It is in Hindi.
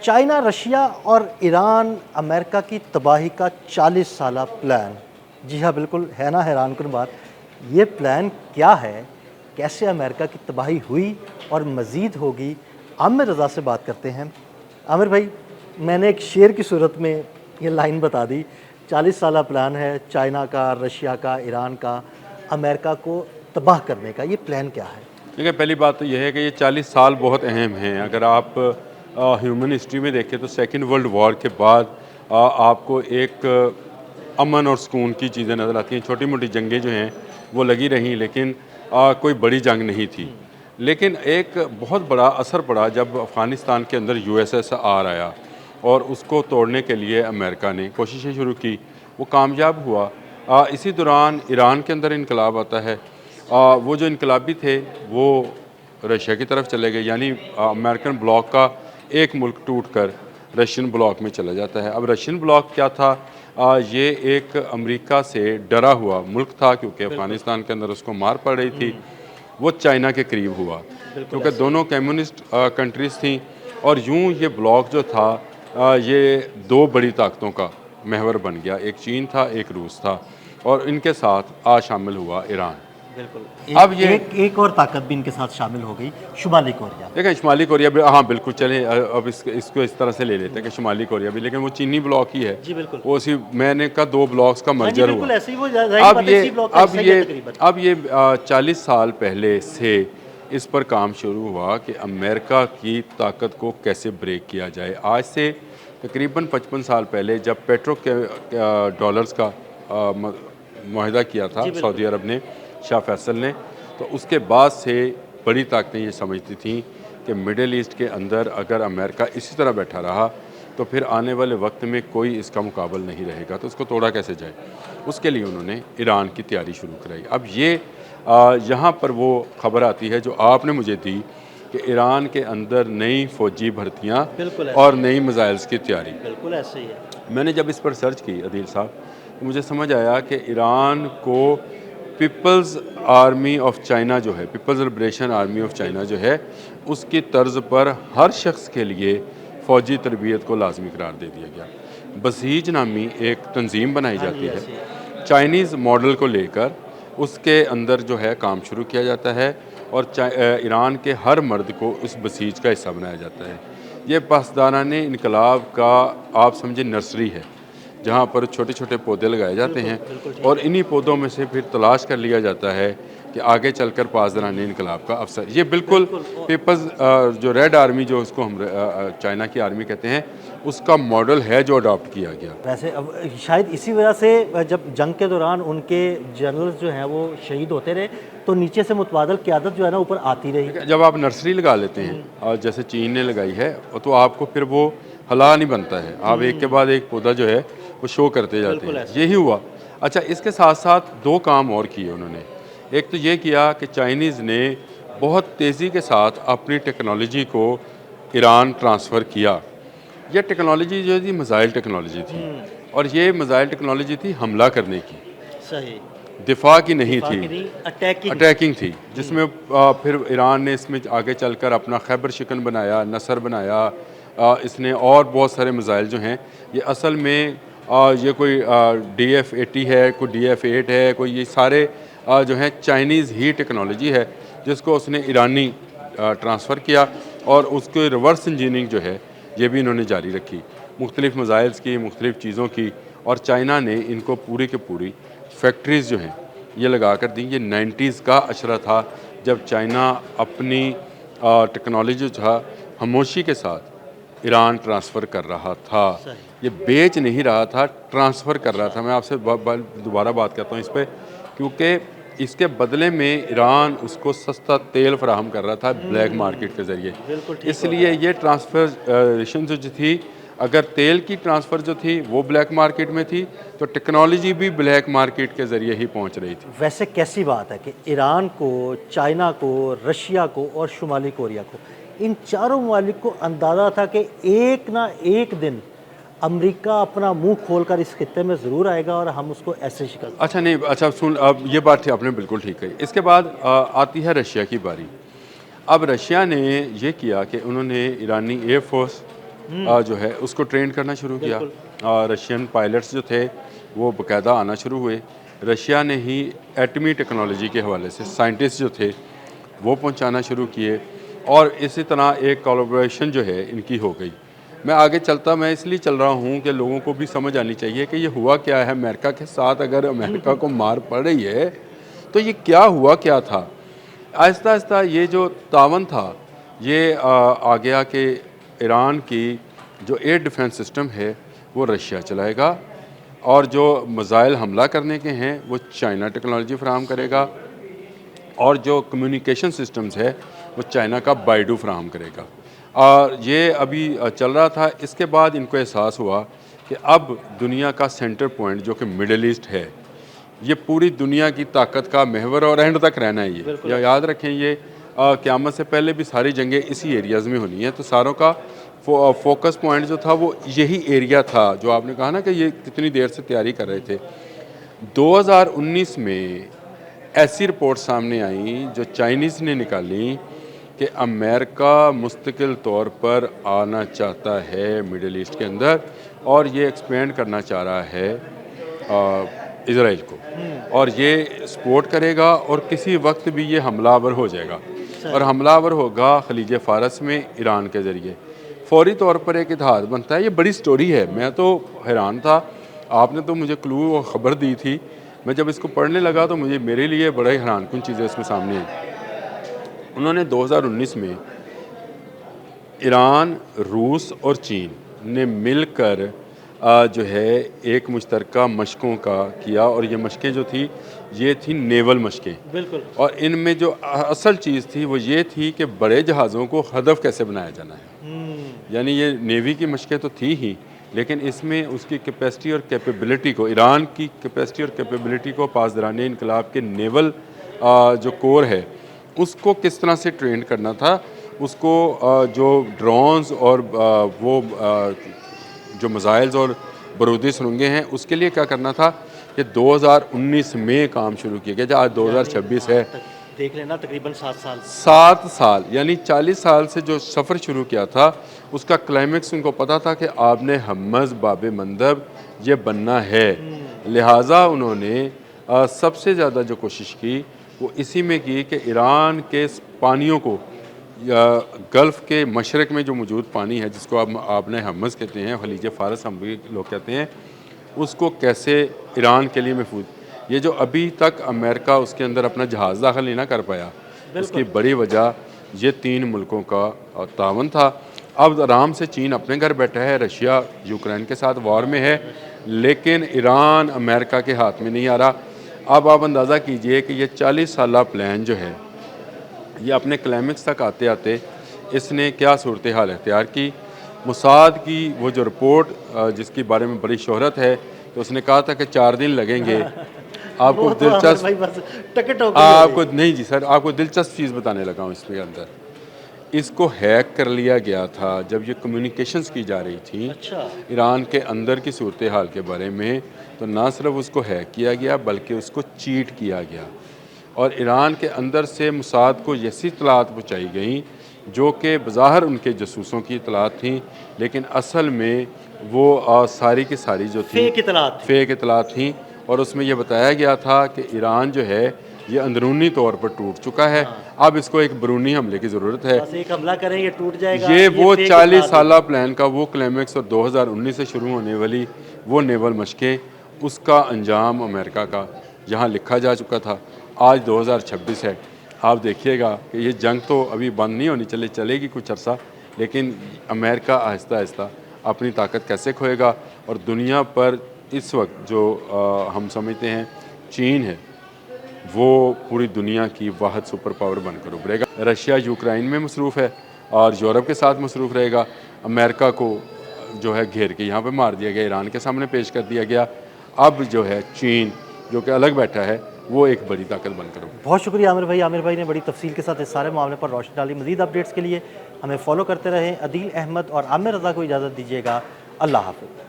चाइना, रशिया और ईरान अमेरिका की तबाही का 40 साला प्लान। जी हाँ, बिल्कुल है ना हैरानकुन बात। ये प्लान क्या है, कैसे अमेरिका की तबाही हुई और मज़ीद होगी, आमिर रज़ा से बात करते हैं। आमिर भाई, मैंने एक शेर की सूरत में ये लाइन बता दी, 40 साला प्लान है चाइना का, रशिया का, ईरान का, अमेरिका को तबाह करने का। ये प्लान क्या है? देखिए, पहली बात तो यह है कि ये 40 साल बहुत अहम हैं। अगर आप ह्यूमन हिस्ट्री में देखें तो सेकेंड वर्ल्ड वॉर के बाद आपको एक अमन और सुकून की चीज़ें नज़र आती हैं। छोटी मोटी जंगें जो हैं वो लगी रहीं, लेकिन कोई बड़ी जंग नहीं थी। लेकिन एक बहुत बड़ा असर पड़ा जब अफ़गानिस्तान के अंदर USSR आया और उसको तोड़ने के लिए अमेरिका ने कोशिशें शुरू की, वो कामयाब हुआ। इसी दौरान ईरान के अंदर इनकलाब आता है। वो जो इनकलाबी थे वो रशिया की तरफ चले गए, यानी अमेरिकन ब्लॉक का एक मुल्क टूट कर रशियन ब्लॉक में चला जाता है। अब रशियन ब्लॉक क्या था? ये एक अमेरिका से डरा हुआ मुल्क था, क्योंकि अफ़गानिस्तान के अंदर उसको मार पड़ रही थी। वो चाइना के करीब हुआ, क्योंकि दोनों कम्युनिस्ट कंट्रीज़ थीं। और यूं ये ब्लॉक जो था, ये दो बड़ी ताकतों का महवर बन गया। एक चीन था, एक रूस था, और इनके साथ शामिल हुआ ईरान। बिल्कुल। अब ये एक और ताकत भी इनके साथ शामिल हो गई, शुमाली कोरिया। देखें, शुमाली कोरिया भी, हाँ बिल्कुल, चलें अब इसको इस तरह से ले लेते हैं कि शुमाली कोरिया भी, लेकिन वो चीनी ब्लॉक ही है। जी बिल्कुल। वो उसी मैंने का दो ब्लॉक्स का हाँ जी, मर्जर बिल्कुल हुआ। ऐसे ही वो ज़ाहिर बात है, इसी ब्लॉक का हिस्सा ही है तकरीबन। अब ये 40 साल पहले से इस पर काम शुरू हुआ कि अमेरिका की ताकत को कैसे ब्रेक किया जाए। आज से तकरीबन 55 साल पहले जब पेट्रो के डॉलर्स का मुआहदा किया था सऊदी अरब ने, शाह फैसल ने, तो उसके बाद से बड़ी ताकतें ये समझती थीं कि मिडिल ईस्ट के अंदर अगर अमेरिका इसी तरह बैठा रहा तो फिर आने वाले वक्त में कोई इसका मुकाबल नहीं रहेगा, तो उसको तोड़ा कैसे जाए। उसके लिए उन्होंने ईरान की तैयारी शुरू कराई। अब ये यहाँ पर वो खबर आती है जो आपने मुझे दी कि ईरान के अंदर नई फ़ौजी भर्तियाँ और नई मिसाइल्स की तैयारी। बिल्कुल ऐसे ही है। मैंने जब इस पर सर्च की अदील साहब, तो मुझे समझ आया कि ईरान को पीपल्स आर्मी ऑफ चाइना जो है, People's Liberation Army of China जो है, उसकी तर्ज पर हर शख्स के लिए फ़ौजी तरबियत को लाजमी करार दे दिया गया। बसीज नामी एक तंजीम बनाई जाती है, चाइनीज़ मॉडल को लेकर उसके अंदर जो है काम शुरू किया जाता है, और ईरान के हर मर्द को उस बसीज का हिस्सा बनाया जाता है। ये पासदाराने इनकलाब का आप समझे नर्सरी है, जहाँ पर छोटे छोटे पौधे लगाए जाते हैं, और इन्हीं पौधों में से फिर तलाश कर लिया जाता है कि आगे चलकर पासदाराने इनकलाब का अफसर। ये बिल्कुल पीपल्स जो रेड आर्मी, जो उसको हम चाइना की आर्मी कहते हैं, उसका मॉडल है जो अडॉप्ट किया गया। वैसे अब शायद इसी वजह से जब जंग के दौरान उनके जनरल्स जो हैं वो शहीद होते रहे, तो नीचे से मुतबादल क़यादत जो है ना ऊपर आती रही। जब आप नर्सरी लगा लेते हैं, और जैसे चीन ने लगाई है, तो आपको फिर वो हला नहीं बनता है। आप एक के बाद एक पौधा जो है वो शो करते जाते हैं। यही हुआ। अच्छा, इसके साथ साथ दो काम और किए उन्होंने। एक तो ये किया कि चाइनीज़ ने बहुत तेज़ी के साथ अपनी टेक्नोलॉजी को ईरान ट्रांसफ़र किया। यह टेक्नोलॉजी जो थी मिसाइल टेक्नोलॉजी थी, और ये मिसाइल टेक्नोलॉजी थी हमला करने की, सही दिफा की नहीं थी, अटैकिंग थी, जिसमें फिर ईरान ने इसमें आगे चलकर अपना खैबर शिकन बनाया, नसर बनाया। इसने और बहुत सारे मिसाइल जो हैं, ये असल में ये कोई DF-80 है, कोई DF-8 है, कोई ये सारे जो हैं चाइनीज़ ही टेक्नोलॉजी है, जिसको उसने ईरानी ट्रांसफ़र किया, और उसके रिवर्स इंजीनियरिंग जो है ये भी इन्होंने जारी रखी, मुख्तलिफ़ मिसाइल्स की, मुख्तलिफ़ चीज़ों की। और चाइना ने इनको पूरी की पूरी फैक्ट्रीज़ जो हैं ये लगा कर दी। ये 90s का अशरा था, जब चाइना अपनी टेक्नोलॉजी जो था खामोशी के साथ ईरान ट्रांसफ़र कर रहा था। ये बेच नहीं रहा था, ट्रांसफ़र कर रहा था। मैं आपसे दोबारा बात करता हूँ इस पर, क्योंकि इसके बदले में ईरान उसको सस्ता तेल फराहम कर रहा था ब्लैक मार्केट के ज़रिए। इसलिए ये ट्रांसफरेशन जो थी, अगर तेल की ट्रांसफ़र जो थी वो ब्लैक मार्केट में थी, तो टेक्नोलॉजी भी ब्लैक मार्केट के ज़रिए ही पहुंच रही थी। वैसे कैसी बात है कि ईरान को, चाइना को, रशिया को और शुमाली कोरिया को, इन चारों ममालिक को अंदाज़ा था कि एक ना एक दिन अमेरिका अपना मुंह खोलकर इस खित्ते में ज़रूर आएगा और हम उसको ऐसे शिकस्त। अच्छा नहीं, अच्छा सुन, अब ये बात थी आपने बिल्कुल ठीक कही। इसके बाद आती है रशिया की बारी। अब रशिया ने ये किया कि उन्होंने ईरानी एयर फोर्स जो है उसको ट्रेन करना शुरू किया। रशियन पायलट्स जो थे वो बाकायदा आना शुरू हुए। रशिया ने ही एटमी टेक्नोलॉजी के हवाले से साइंटिस्ट जो थे वो पहुंचाना शुरू किए और इसी तरह एक कोलैबोरेशन जो है इनकी हो गई। मैं आगे चलता मैं इसलिए चल रहा हूँ कि लोगों को भी समझ आनी चाहिए कि ये हुआ क्या है अमेरिका के साथ। अगर अमेरिका को मार पड़ रही है तो ये क्या हुआ क्या था। आहिस्ता आहिस्ता ये जो तावन था ये आ गया कि ईरान की जो एयर डिफेंस सिस्टम है वो रशिया चलाएगा और जो मिसाइल हमला करने के हैं वो चाइना टेक्नोलॉजी फराहम करेगा और जो कम्युनिकेशन सिस्टम्स है वो चाइना का बाइडू फराहम करेगा। और ये अभी चल रहा था। इसके बाद इनको एहसास हुआ कि अब दुनिया का सेंटर पॉइंट जो कि मिडल ईस्ट है ये पूरी दुनिया की ताकत का महवर और एंड तक रहना है। ये याद रखें, ये क़यामत से पहले भी सारी जंगें इसी एरियाज़ में होनी है। तो सारों का फोकस पॉइंट जो था वो यही एरिया था जो आपने कहा ना कि ये कितनी देर से तैयारी कर रहे थे। 2019 में ऐसी रिपोर्ट सामने आई जो चाइनीज़ ने निकाली कि अमेरिका मुस्तकिल तौर पर आना चाहता है मिडल ईस्ट के अंदर और ये एक्सपेंड करना चाह रहा है इज़राइल को और ये सपोर्ट करेगा और किसी वक्त भी ये हमलावर हो जाएगा और हमलावर होगा खलीज फ़ारस में ईरान के ज़रिए। फौरी तौर पर एक इतिहाद बनता है। ये बड़ी स्टोरी है। मैं तो हैरान था, आपने तो मुझे क्लू और ख़बर दी थी। मैं जब इसको पढ़ने लगा तो मुझे मेरे लिए बड़ा ही हैरानकुन चीज़ें इसमें सामने आई। उन्होंने 2019 में ईरान, रूस और चीन ने मिलकर जो है एक मुश्तरका मशकों का किया और ये मशकें जो थी ये थी नेवल मशकें। बिल्कुल। और इनमें जो असल चीज़ थी वो ये थी कि बड़े जहाज़ों को हदफ कैसे बनाया जाना है। यानी ये नेवी की मशकें तो थी ही, लेकिन इसमें उसकी कैपेसिटी और कैपेबिलिटी को, ईरान की कैपेसिटी और कैपेबिलिटी को पासदारान इनकलाब के नेवल जो कोर है उसको किस तरह से ट्रेन करना था। उसको जो ड्रोन्स और वो जो मिसाइल्स और बारूदी सुरंगें हैं उसके लिए क्या करना था कि 2019 में काम शुरू किया गया। आज 2026 है, देख लेना तकरीबन 7 साल यानी 40 साल से जो सफ़र शुरू किया था उसका क्लाइमेक्स उनको पता था कि आपने हमज़ बाब मंदब ये बनना है। लिहाजा उन्होंने सबसे ज़्यादा जो कोशिश की वो इसी में की कि ईरान के पानियों को गल्फ़ के मशरक़ में जो मौजूद पानी है जिसको आपने हमज़ कहते हैं, खलीज फ़ारस हम भी लोग कहते हैं, उसको कैसे ईरान के लिए महफूज। ये जो अभी तक अमेरिका उसके अंदर अपना जहाज़ दाखिल नहीं ना कर पाया उसकी बड़ी वजह ये 3 मुल्कों का तावन था। अब आराम से चीन अपने घर बैठा है, रशिया यूक्रेन के साथ वॉर में है, लेकिन ईरान अमेरिका के हाथ में नहीं आ रहा। अब आप अंदाज़ा कीजिए कि ये 40 साला प्लान जो है ये अपने क्लाइमेक्स तक आते आते इसने क्या सूरत हाल अख्तियार की। मुसाद की वो जो रिपोर्ट जिसके बारे में बड़ी शोहरत है तो उसने कहा था कि 4 दिन लगेंगे। आपको दिलचस्प आपको नहीं जी सर, आपको दिलचस्प चीज़ बताने लगा हूँ। इसके अंदर इसको हैक कर लिया गया था जब ये कम्युनिकेशंस की जा रही थी ईरान के अंदर की सूरत हाल के बारे में। तो ना सिर्फ उसको हैक किया गया बल्कि उसको चीट किया गया और ईरान के अंदर से मुसाद को ऐसी इतलात पहुँचाई गई जो कि बज़ाहिर उनके जसूसों की इतलात थी, लेकिन असल में वो सारी की सारी जो थी फेक इतलात थी। और उसमें यह बताया गया था कि ईरान जो है ये अंदरूनी तौर पर टूट चुका है। अब इसको एक बरूनी हमले की ज़रूरत है। बस एक हमला करें ये टूट जाएगा। ये वो 40 साला प्लान का वो क्लाइमेक्स और 2019 से शुरू होने वाली वो नेवल मशकें, उसका अंजाम अमेरिका का यहाँ लिखा जा चुका था। आज 2026 है। आप देखिएगा कि ये जंग तो अभी बंद नहीं होनी चलेगी कुछ अर्सा, लेकिन अमेरिका आहिस्ता आहिस्ता अपनी ताकत कैसे खोएगा और दुनिया पर इस वक्त जो हम समझते हैं चीन है वो पूरी दुनिया की वाहद सुपर पावर बनकर उभरेगा। रशिया यूक्रेन में मसरूफ़ है और यूरोप के साथ मसरूफ़ रहेगा। अमेरिका को जो है घेर के यहाँ पे मार दिया गया, ईरान के सामने पेश कर दिया गया। अब जो है चीन जो कि अलग बैठा है वो एक बड़ी ताकत बनकर उभरेगा। बहुत शुक्रिया आमिर भाई। आमिर भाई ने बड़ी तफसील के साथ इस सारे मामले पर रोशनी डाली। मज़ीद अपडेट्स के लिए हमें फॉलो करते रहें। अदील अहमद और आमिर रज़ा को इजाज़त दीजिएगा। अल्लाह हाफ़िज़।